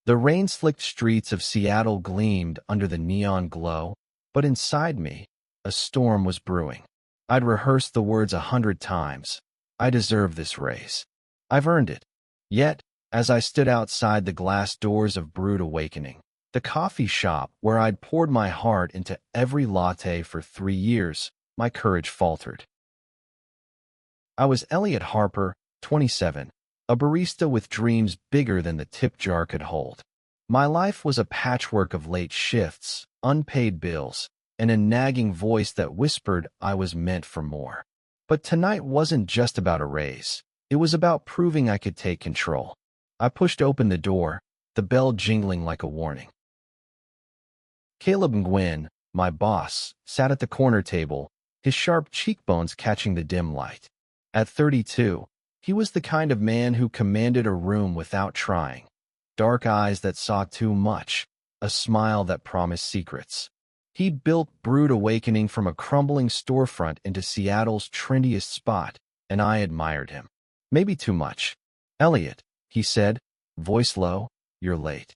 The rain-slicked streets of Seattle gleamed under the neon glow, but inside me, a storm was brewing. I'd rehearsed the words 100 times. I deserve this race. I've earned it. Yet, as I stood outside the glass doors of Brewed Awakening, the coffee shop where I'd poured my heart into every latte for 3 years, my courage faltered. I was Elliot Harper, 27, a barista with dreams bigger than the tip jar could hold. My life was a patchwork of late shifts, unpaid bills, and a nagging voice that whispered I was meant for more. But tonight wasn't just about a raise. It was about proving I could take control. I pushed open the door, the bell jingling like a warning. Caleb Nguyen, my boss, sat at the corner table, his sharp cheekbones catching the dim light. At 32, he was the kind of man who commanded a room without trying. Dark eyes that saw too much, a smile that promised secrets. He built Brewed Awakening from a crumbling storefront into Seattle's trendiest spot, and I admired him. Maybe too much. "Elliot," he said, voice low, "you're late."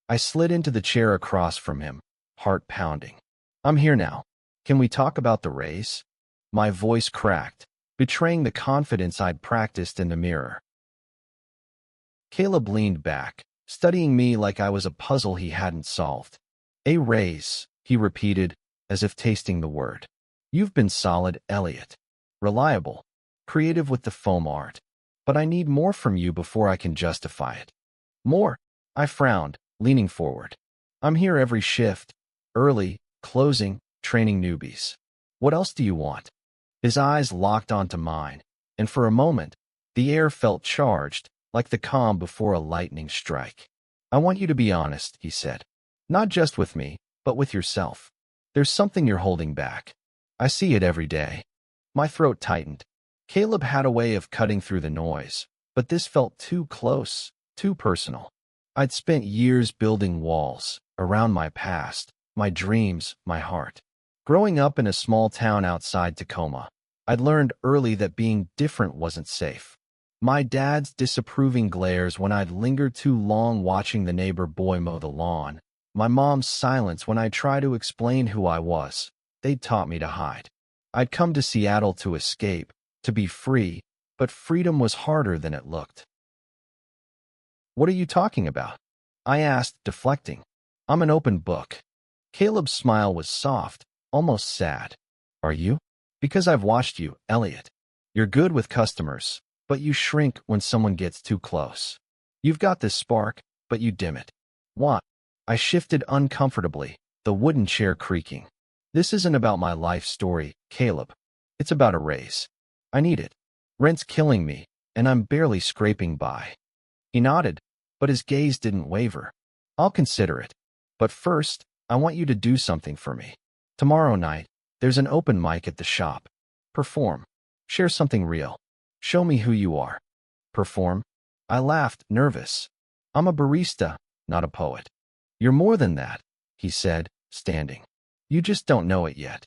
I slid into the chair across from him, heart pounding. "I'm here now. Can we talk about the raise?" My voice cracked, betraying the confidence I'd practiced in the mirror. Caleb leaned back, studying me like I was a puzzle he hadn't solved. "A raise," he repeated, as if tasting the word. "You've been solid, Elliot. Reliable. Creative with the foam art. But I need more from you before I can justify it." "More?" I frowned, leaning forward. "I'm here every shift. Early, closing, training newbies. What else do you want?" His eyes locked onto mine, and for a moment, the air felt charged, like the calm before a lightning strike. "I want you to be honest," he said. "Not just with me, but with yourself. There's something you're holding back. I see it every day." My throat tightened. Caleb had a way of cutting through the noise, but this felt too close, too personal. I'd spent years building walls around my past, my dreams, my heart. Growing up in a small town outside Tacoma, I'd learned early that being different wasn't safe. My dad's disapproving glares when I'd lingered too long watching the neighbor boy mow the lawn, my mom's silence when I tried to explain who I was, they'd taught me to hide. I'd come to Seattle to escape, to be free, but freedom was harder than it looked. "What are you talking about?" I asked, deflecting. "I'm an open book." Caleb's smile was soft, almost sad. "Are you?" "Because I've watched you, Elliot. You're good with customers, but you shrink when someone gets too close. You've got this spark, but you dim it." "What?" I shifted uncomfortably, the wooden chair creaking. "This isn't about my life story, Caleb. It's about a raise. I need it. Rent's killing me, and I'm barely scraping by." He nodded, but his gaze didn't waver. "I'll consider it. But first, I want you to do something for me. Tomorrow night, there's an open mic at the shop. Perform. Share something real. Show me who you are." "Perform?" I laughed, nervous. "I'm a barista, not a poet." "You're more than that," he said, standing. "You just don't know it yet."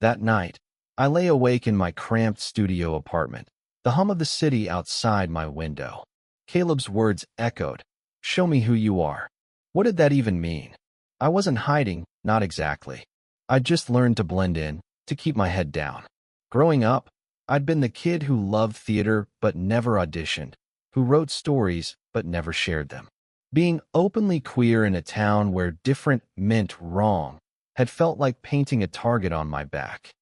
That night, I lay awake in my cramped studio apartment, the hum of the city outside my window. Caleb's words echoed, "Show me who you are." What did that even mean? I wasn't hiding, not exactly. I'd just learned to blend in, to keep my head down. Growing up, I'd been the kid who loved theater but never auditioned, who wrote stories but never shared them. Being openly queer in a town where different meant wrong had felt like painting a target on my back.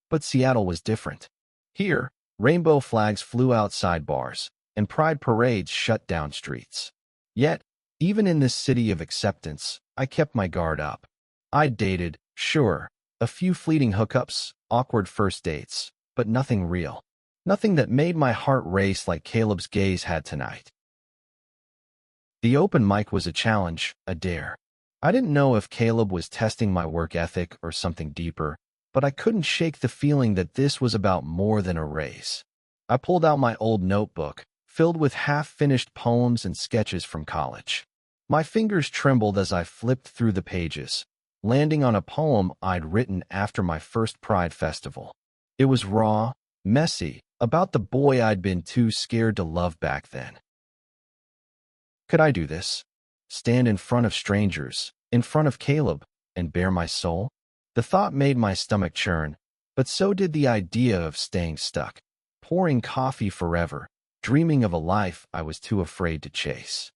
But Seattle was different. Here, rainbow flags flew outside bars, and pride parades shut down streets. Yet, even in this city of acceptance, I kept my guard up. I'd dated, sure, a few fleeting hookups, awkward first dates, but nothing real. Nothing that made my heart race like Caleb's gaze had tonight. The open mic was a challenge, a dare. I didn't know if Caleb was testing my work ethic or something deeper, but I couldn't shake the feeling that this was about more than a race. I pulled out my old notebook, filled with half-finished poems and sketches from college. My fingers trembled as I flipped through the pages, landing on a poem I'd written after my first Pride festival. It was raw, messy, about the boy I'd been too scared to love back then. Could I do this? Stand in front of strangers, in front of Caleb, and bare my soul? The thought made my stomach churn, but so did the idea of staying stuck, pouring coffee forever, dreaming of a life I was too afraid to chase.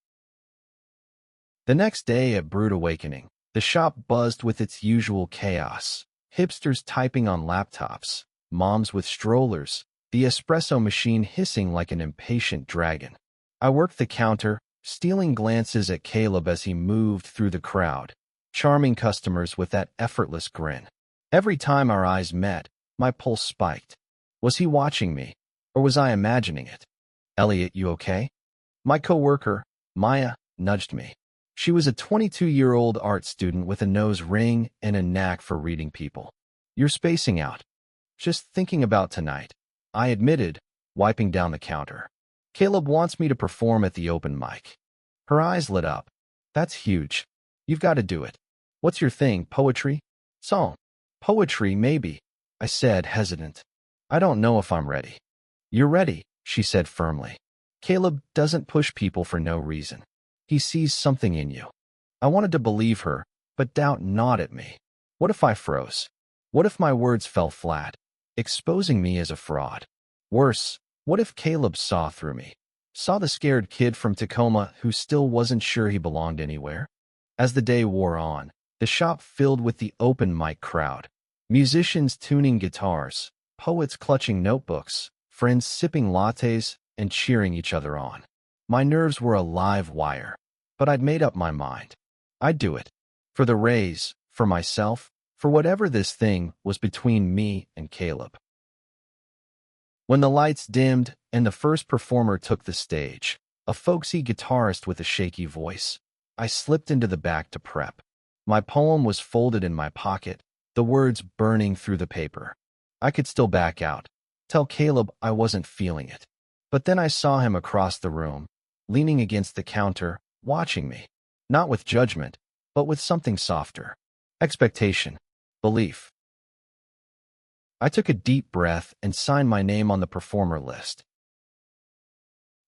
The next day at Brood Awakening, the shop buzzed with its usual chaos. Hipsters typing on laptops, moms with strollers, the espresso machine hissing like an impatient dragon. I worked the counter, stealing glances at Caleb as he moved through the crowd, charming customers with that effortless grin. Every time our eyes met, my pulse spiked. Was he watching me, or was I imagining it? "Elliot, you okay?" My coworker, Maya, nudged me. She was a 22-year-old art student with a nose ring and a knack for reading people. "You're spacing out." "Just thinking about tonight," I admitted, wiping down the counter. "Caleb wants me to perform at the open mic." Her eyes lit up. "That's huge. You've got to do it. What's your thing, poetry?" "Song." "Poetry, maybe," I said, hesitant. "I don't know if I'm ready." "You're ready," she said firmly. "Caleb doesn't push people for no reason. He sees something in you." I wanted to believe her, but doubt gnawed at me. What if I froze? What if my words fell flat, exposing me as a fraud? Worse, what if Caleb saw through me? Saw the scared kid from Tacoma who still wasn't sure he belonged anywhere? As the day wore on, the shop filled with the open mic crowd. Musicians tuning guitars, poets clutching notebooks, friends sipping lattes and cheering each other on. My nerves were a live wire, but I'd made up my mind. I'd do it. For the raise, for myself, for whatever this thing was between me and Caleb. When the lights dimmed and the first performer took the stage, a folksy guitarist with a shaky voice, I slipped into the back to prep. My poem was folded in my pocket, the words burning through the paper. I could still back out, tell Caleb I wasn't feeling it. But then I saw him across the room, leaning against the counter, watching me, not with judgment, but with something softer. Expectation. Belief. I took a deep breath and signed my name on the performer list.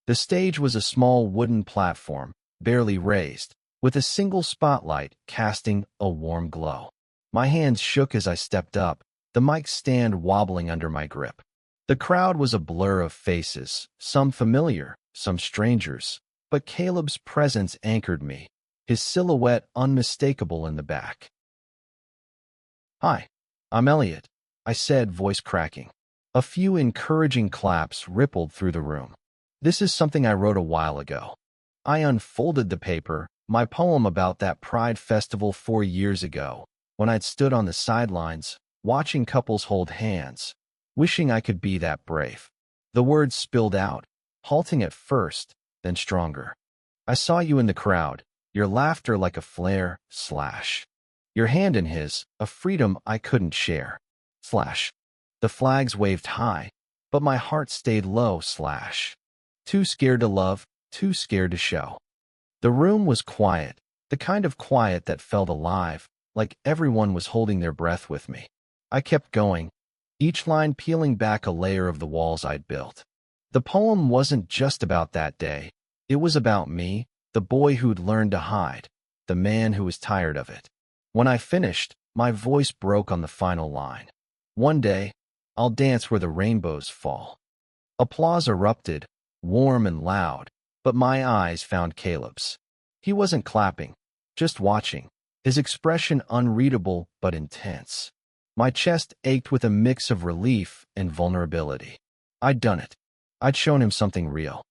The stage was a small wooden platform, barely raised, with a single spotlight casting a warm glow. My hands shook as I stepped up, the mic stand wobbling under my grip. The crowd was a blur of faces, some familiar, some strangers, but Caleb's presence anchored me, his silhouette unmistakable in the back. "Hi, I'm Elliot," I said, voice cracking. A few encouraging claps rippled through the room. "This is something I wrote a while ago." I unfolded the paper, my poem about that Pride Festival 4 years ago, when I'd stood on the sidelines, watching couples hold hands, wishing I could be that brave. The words spilled out, halting at first, then stronger. "I saw you in the crowd, your laughter like a flare, slash. Your hand in his, a freedom I couldn't share, slash. The flags waved high, but my heart stayed low, slash. Too scared to love, too scared to show." The room was quiet, the kind of quiet that felt alive, like everyone was holding their breath with me. I kept going, each line peeling back a layer of the walls I'd built. The poem wasn't just about that day. It was about me, the boy who'd learned to hide, the man who was tired of it. When I finished, my voice broke on the final line. "One day, I'll dance where the rainbows fall." Applause erupted, warm and loud, but my eyes found Caleb's. He wasn't clapping, just watching, his expression unreadable but intense. My chest ached with a mix of relief and vulnerability. I'd done it. I'd shown him something real.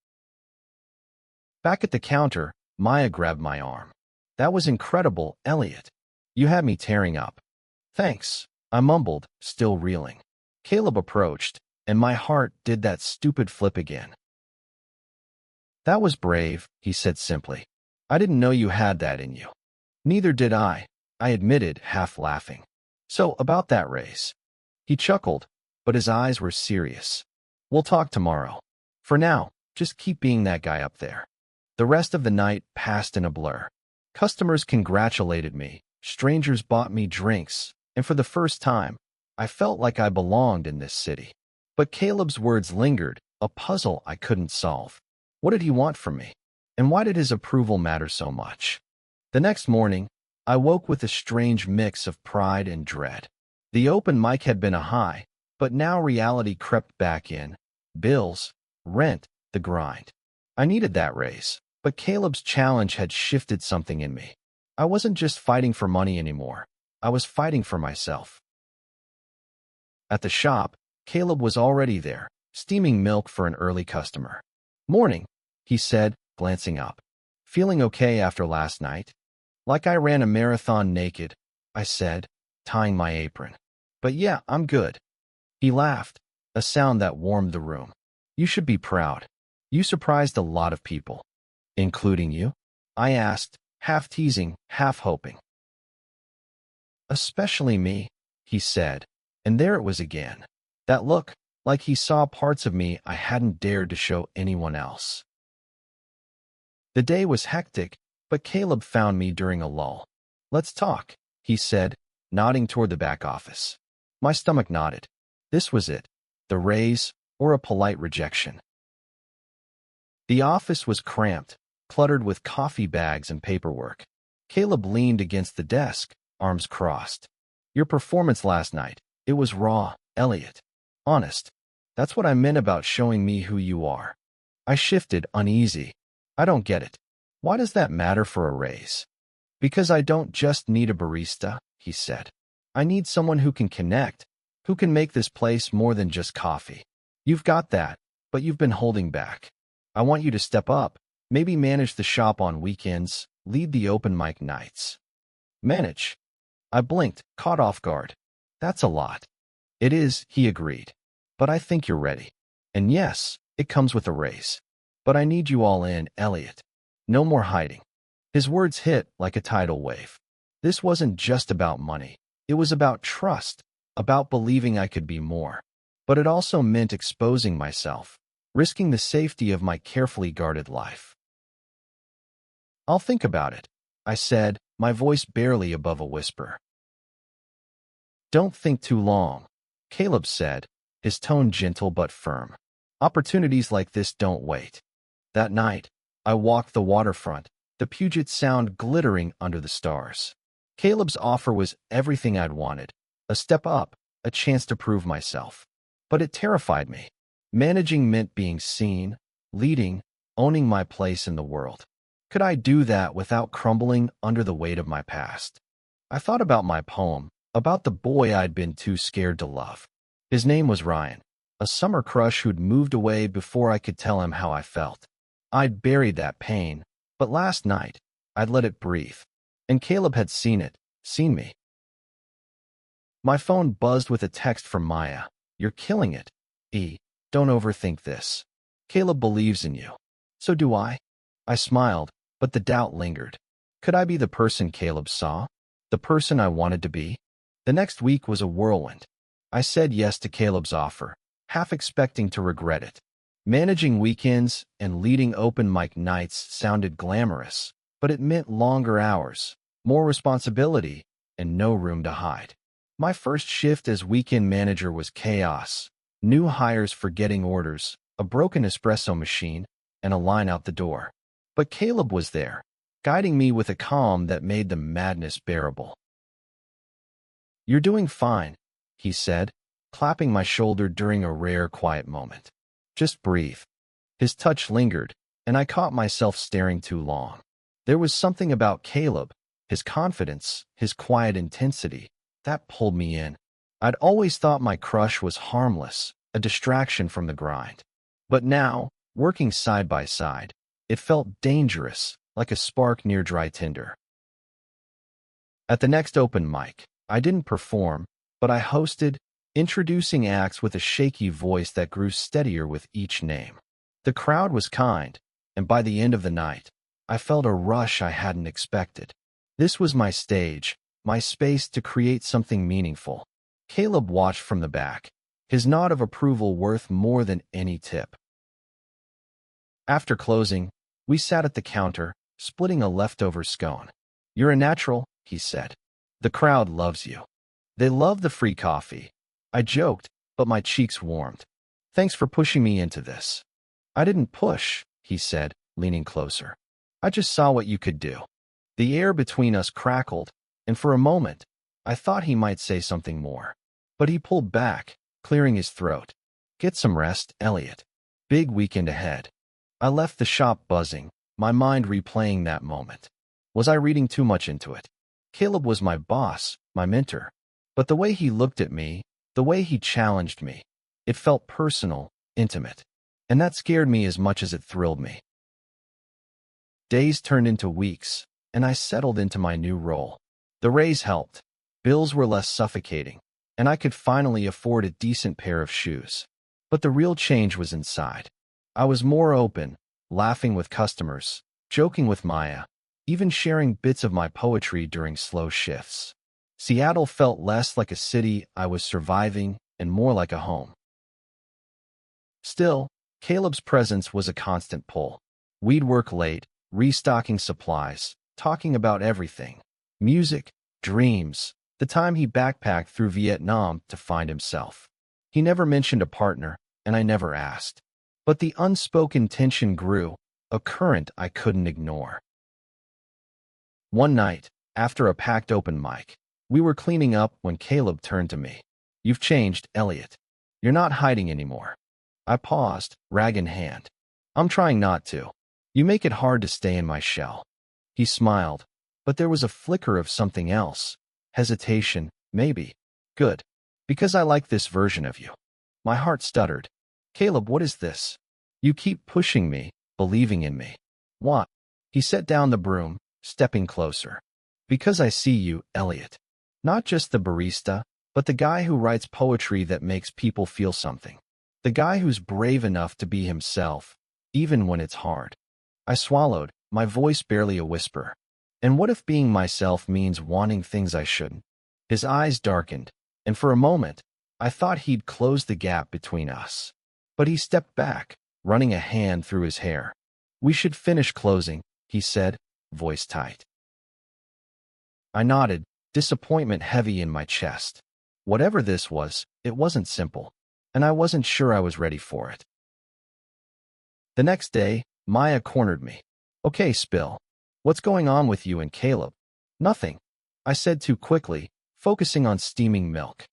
Back at the counter, Maya grabbed my arm. "That was incredible, Elliot. You had me tearing up." "Thanks," I mumbled, still reeling. Caleb approached, and my heart did that stupid flip again. "That was brave," he said simply. "I didn't know you had that in you." "Neither did I admitted, half laughing. "So, about that race." He chuckled, but his eyes were serious. "We'll talk tomorrow. For now, just keep being that guy up there." The rest of the night passed in a blur. Customers congratulated me, strangers bought me drinks, and for the first time, I felt like I belonged in this city. But Caleb's words lingered, a puzzle I couldn't solve. What did he want from me? And why did his approval matter so much? The next morning, I woke with a strange mix of pride and dread. The open mic had been a high, but now reality crept back in. Bills, rent, the grind. I needed that raise, but Caleb's challenge had shifted something in me. I wasn't just fighting for money anymore. I was fighting for myself. At the shop, Caleb was already there, steaming milk for an early customer. "Morning," he said, glancing up. "Feeling okay after last night?" "Like I ran a marathon naked," I said, tying my apron. "But yeah, I'm good." He laughed, a sound that warmed the room. "You should be proud. You surprised a lot of people." "Including you?" I asked, half teasing, half hoping. "Especially me," he said, and there it was again. That look, like he saw parts of me I hadn't dared to show anyone else. The day was hectic, but Caleb found me during a lull. "Let's talk," he said, nodding toward the back office. My stomach nodded. This was it, the raise or a polite rejection. The office was cramped, cluttered with coffee bags and paperwork. Caleb leaned against the desk, arms crossed. "Your performance last night, it was raw, Elliot. Honest. That's what I meant about showing me who you are." I shifted, uneasy. "I don't get it. Why does that matter for a raise?" "Because I don't just need a barista," he said. "I need someone who can connect, who can make this place more than just coffee. You've got that, but you've been holding back. I want you to step up, maybe manage the shop on weekends, lead the open mic nights." "Manage?" I blinked, caught off guard. "That's a lot." "It is," he agreed. "But I think you're ready. And yes, it comes with a raise. But I need you all in, Elliot. No more hiding." His words hit like a tidal wave. This wasn't just about money. It was about trust, about believing I could be more. But it also meant exposing myself, risking the safety of my carefully guarded life. "I'll think about it," I said, my voice barely above a whisper. "Don't think too long," Caleb said, his tone gentle but firm. "Opportunities like this don't wait." That night, I walked the waterfront, the Puget Sound glittering under the stars. Caleb's offer was everything I'd wanted, a step up, a chance to prove myself. But it terrified me. Managing meant being seen, leading, owning my place in the world. Could I do that without crumbling under the weight of my past? I thought about my poem, about the boy I'd been too scared to love. His name was Ryan, a summer crush who'd moved away before I could tell him how I felt. I'd buried that pain, but last night, I'd let it breathe. And Caleb had seen it, seen me. My phone buzzed with a text from Maya. "You're killing it. Don't overthink this. Caleb believes in you." "So do I." I smiled, but the doubt lingered. Could I be the person Caleb saw? The person I wanted to be? The next week was a whirlwind. I said yes to Caleb's offer, half expecting to regret it. Managing weekends and leading open mic nights sounded glamorous, but it meant longer hours, more responsibility, and no room to hide. My first shift as weekend manager was chaos. New hires forgetting orders, a broken espresso machine, and a line out the door. But Caleb was there, guiding me with a calm that made the madness bearable. "You're doing fine," he said, clapping my shoulder during a rare quiet moment. "Just breathe." His touch lingered, and I caught myself staring too long. There was something about Caleb, his confidence, his quiet intensity, that pulled me in. I'd always thought my crush was harmless, a distraction from the grind. But now, working side by side, it felt dangerous, like a spark near dry tinder. At the next open mic, I didn't perform, but I hosted, introducing acts with a shaky voice that grew steadier with each name. The crowd was kind, and by the end of the night, I felt a rush I hadn't expected. This was my stage, my space to create something meaningful. Caleb watched from the back, his nod of approval worth more than any tip. After closing, we sat at the counter, splitting a leftover scone. "You're a natural," he said. "The crowd loves you. They love the free coffee." I joked, but my cheeks warmed. "Thanks for pushing me into this." "I didn't push," he said, leaning closer. I just saw what you could do. The air between us crackled, and for a moment, I thought he might say something more. But he pulled back, clearing his throat. Get some rest, Elliot. Big weekend ahead. I left the shop buzzing, my mind replaying that moment. Was I reading too much into it? Caleb was my boss, my mentor. But the way he looked at me, the way he challenged me, it felt personal, intimate. And that scared me as much as it thrilled me. Days turned into weeks, and I settled into my new role. The raise helped. Bills were less suffocating, and I could finally afford a decent pair of shoes. But the real change was inside. I was more open, laughing with customers, joking with Maya, even sharing bits of my poetry during slow shifts. Seattle felt less like a city I was surviving and more like a home. Still, Caleb's presence was a constant pull. We'd work late, restocking supplies, talking about everything. Music, dreams, the time he backpacked through Vietnam to find himself. He never mentioned a partner, and I never asked. But the unspoken tension grew, a current I couldn't ignore. One night, after a packed open mic, we were cleaning up when Caleb turned to me. You've changed, Elliot. You're not hiding anymore. I paused, rag in hand. I'm trying not to. You make it hard to stay in my shell. He smiled, but there was a flicker of something else. Hesitation, maybe. Good. Because I like this version of you. My heart stuttered. Caleb, what is this? You keep pushing me, believing in me. What? He set down the broom, stepping closer. Because I see you, Elliot. Not just the barista, but the guy who writes poetry that makes people feel something. The guy who's brave enough to be himself, even when it's hard. I swallowed, my voice barely a whisper. And what if being myself means wanting things I shouldn't? His eyes darkened, and for a moment, I thought he'd close the gap between us. But he stepped back, running a hand through his hair. We should finish closing, he said, voice tight. I nodded, disappointment heavy in my chest. Whatever this was, it wasn't simple, and I wasn't sure I was ready for it. The next day, Maya cornered me. Okay, Spill. What's going on with you and Caleb? Nothing, I said too quickly, focusing on steaming milk.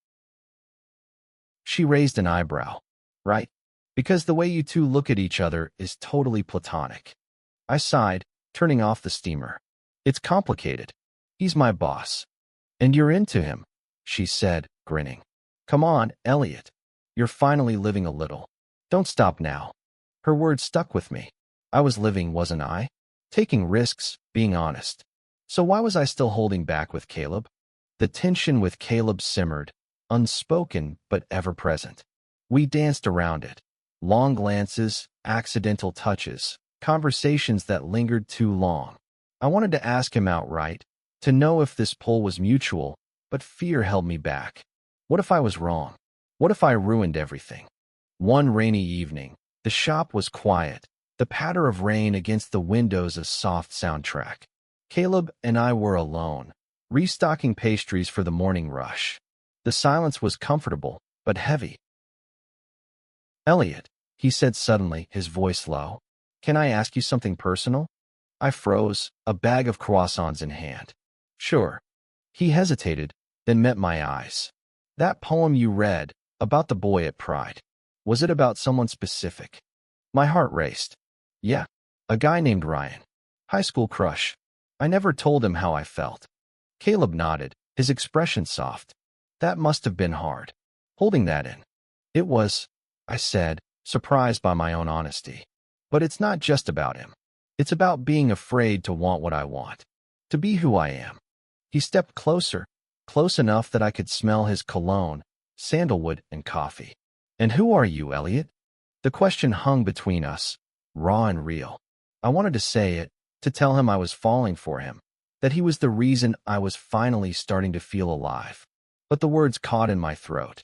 She raised an eyebrow. Right? Because the way you two look at each other is totally platonic. I sighed, turning off the steamer. It's complicated. He's my boss. And you're into him, she said, grinning. Come on, Elliot. You're finally living a little. Don't stop now. Her words stuck with me. I was living, wasn't I? Taking risks, being honest. So why was I still holding back with Caleb? The tension with Caleb simmered, unspoken but ever present. We danced around it. Long glances, accidental touches, conversations that lingered too long. I wanted to ask him outright, to know if this pull was mutual, but fear held me back. What if I was wrong? What if I ruined everything? One rainy evening, the shop was quiet, the patter of rain against the windows a soft soundtrack. Caleb and I were alone, restocking pastries for the morning rush. The silence was comfortable, but heavy. Elliot, he said suddenly, his voice low, can I ask you something personal? I froze, a bag of croissants in hand. Sure. He hesitated, then met my eyes. That poem you read, about the boy at Pride, was it about someone specific? My heart raced. Yeah, a guy named Ryan. High school crush. I never told him how I felt. Caleb nodded, his expression soft. That must have been hard. Holding that in. It was, I said, surprised by my own honesty. But it's not just about him. It's about being afraid to want what I want. To be who I am. He stepped closer, close enough that I could smell his cologne, sandalwood, and coffee. And who are you, Elliot? The question hung between us, raw and real. I wanted to say it, to tell him I was falling for him, that he was the reason I was finally starting to feel alive. But the words caught in my throat.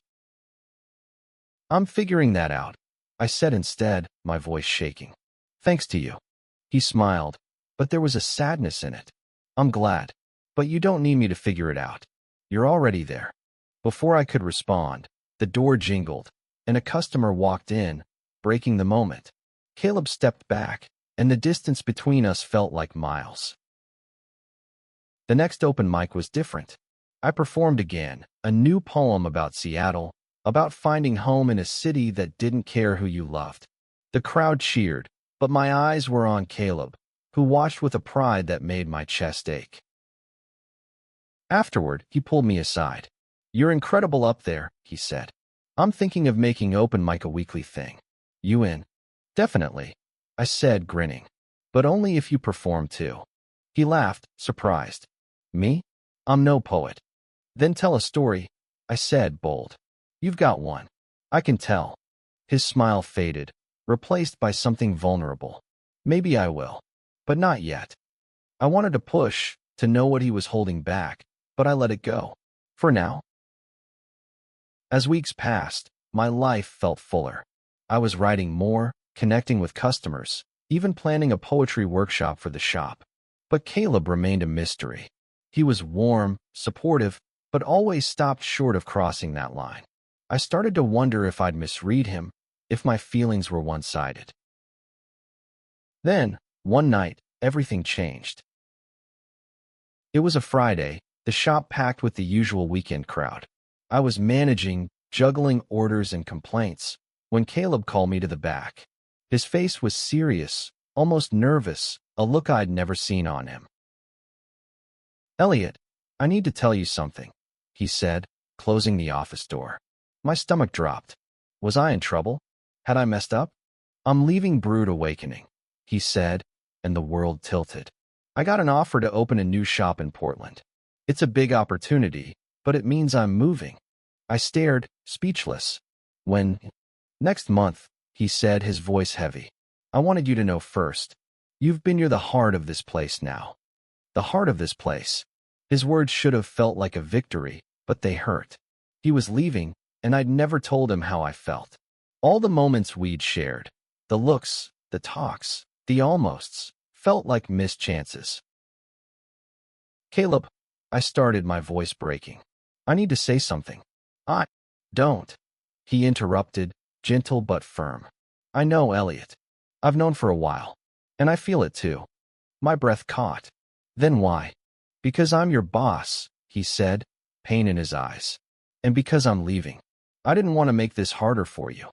I'm figuring that out, I said instead, my voice shaking. Thanks to you. He smiled, but there was a sadness in it. I'm glad, but you don't need me to figure it out. You're already there. Before I could respond, the door jingled, and a customer walked in, breaking the moment. Caleb stepped back, and the distance between us felt like miles. The next open mic was different. I performed again, a new poem about Seattle, about finding home in a city that didn't care who you loved. The crowd cheered, but my eyes were on Caleb, who watched with a pride that made my chest ache. Afterward, he pulled me aside. "You're incredible up there," he said. "I'm thinking of making open mic a weekly thing. You in?" "Definitely," I said, grinning. "But only if you perform too." He laughed, surprised. "Me? I'm no poet." "Then tell a story," I said, bold. "You've got one. I can tell." His smile faded, replaced by something vulnerable. "Maybe I will. But not yet." I wanted to push, to know what he was holding back, but I let it go. For now. As weeks passed, my life felt fuller. I was writing more, connecting with customers, even planning a poetry workshop for the shop. But Caleb remained a mystery. He was warm, supportive, but always stopped short of crossing that line. I started to wonder if I'd misread him, if my feelings were one-sided. Then, one night, everything changed. It was a Friday, the shop packed with the usual weekend crowd. I was managing, juggling orders and complaints, when Caleb called me to the back. His face was serious, almost nervous, a look I'd never seen on him. "Elliot, I need to tell you something," he said, closing the office door. My stomach dropped. Was I in trouble? Had I messed up? "I'm leaving Brood Awakening," he said, and the world tilted. "I got an offer to open a new shop in Portland. It's a big opportunity, but it means I'm moving." I stared, speechless. "When?" "Next month," he said, his voice heavy. "I wanted you to know first. You've been near the heart of this place now." The heart of this place. His words should have felt like a victory, but they hurt. He was leaving, and I'd never told him how I felt. All the moments we'd shared, the looks, the talks, the almosts, felt like missed chances. "Caleb," I started, my voice breaking. "I need to say something." Don't," he interrupted, gentle but firm. "I know, Elliot. I've known for a while. And I feel it too." My breath caught. "Then why?" "Because I'm your boss," he said, pain in his eyes. "And because I'm leaving. I didn't want to make this harder for you."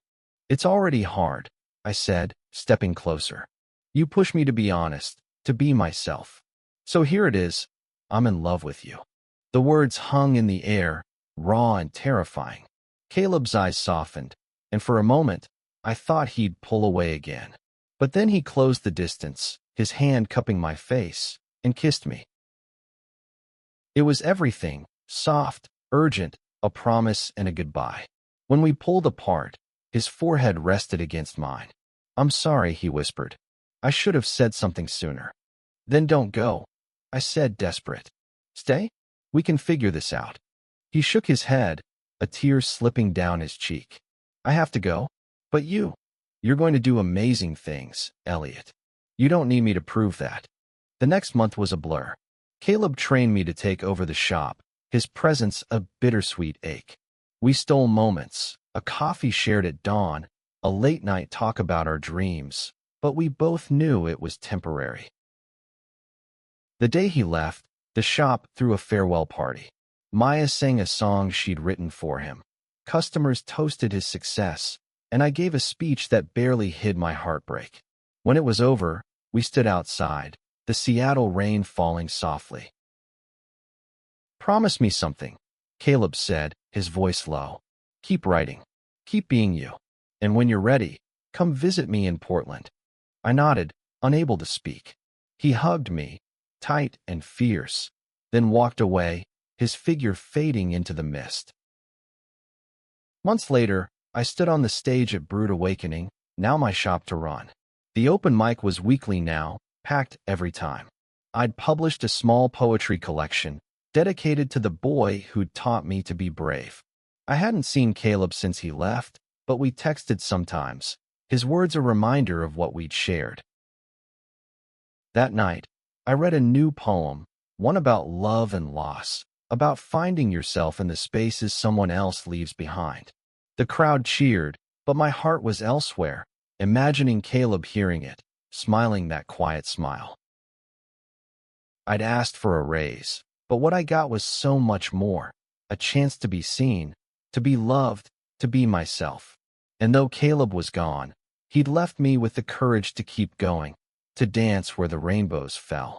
"It's already hard," I said, stepping closer. "You push me to be honest, to be myself. So here it is. I'm in love with you." The words hung in the air, raw and terrifying. Caleb's eyes softened, and for a moment, I thought he'd pull away again. But then he closed the distance, his hand cupping my face, and kissed me. It was everything, soft, urgent, a promise and a goodbye. When we pulled apart, his forehead rested against mine. "I'm sorry," he whispered. "I should have said something sooner." "Then don't go," I said, desperate. "Stay? We can figure this out." He shook his head, a tear slipping down his cheek. "I have to go? But you're going to do amazing things, Elliot. You don't need me to prove that." The next month was a blur. Caleb trained me to take over the shop, his presence a bittersweet ache. We stole moments, a coffee shared at dawn, a late-night talk about our dreams, but we both knew it was temporary. The day he left, the shop threw a farewell party. Maya sang a song she'd written for him. Customers toasted his success, and I gave a speech that barely hid my heartbreak. When it was over, we stood outside, the Seattle rain falling softly. "Promise me something," Caleb said, his voice low. "Keep writing. Keep being you. And when you're ready, come visit me in Portland." I nodded, unable to speak. He hugged me, tight and fierce, then walked away, his figure fading into the mist. Months later, I stood on the stage at Brood Awakening, now my shop to run. The open mic was weekly now, packed every time. I'd published a small poetry collection, dedicated to the boy who'd taught me to be brave. I hadn't seen Caleb since he left, but we texted sometimes, his words a reminder of what we'd shared. That night, I read a new poem, one about love and loss, about finding yourself in the spaces someone else leaves behind. The crowd cheered, but my heart was elsewhere, imagining Caleb hearing it, smiling that quiet smile. I'd asked for a raise, but what I got was so much more. A chance to be seen, to be loved, to be myself. And though Caleb was gone, he'd left me with the courage to keep going, to dance where the rainbows fell.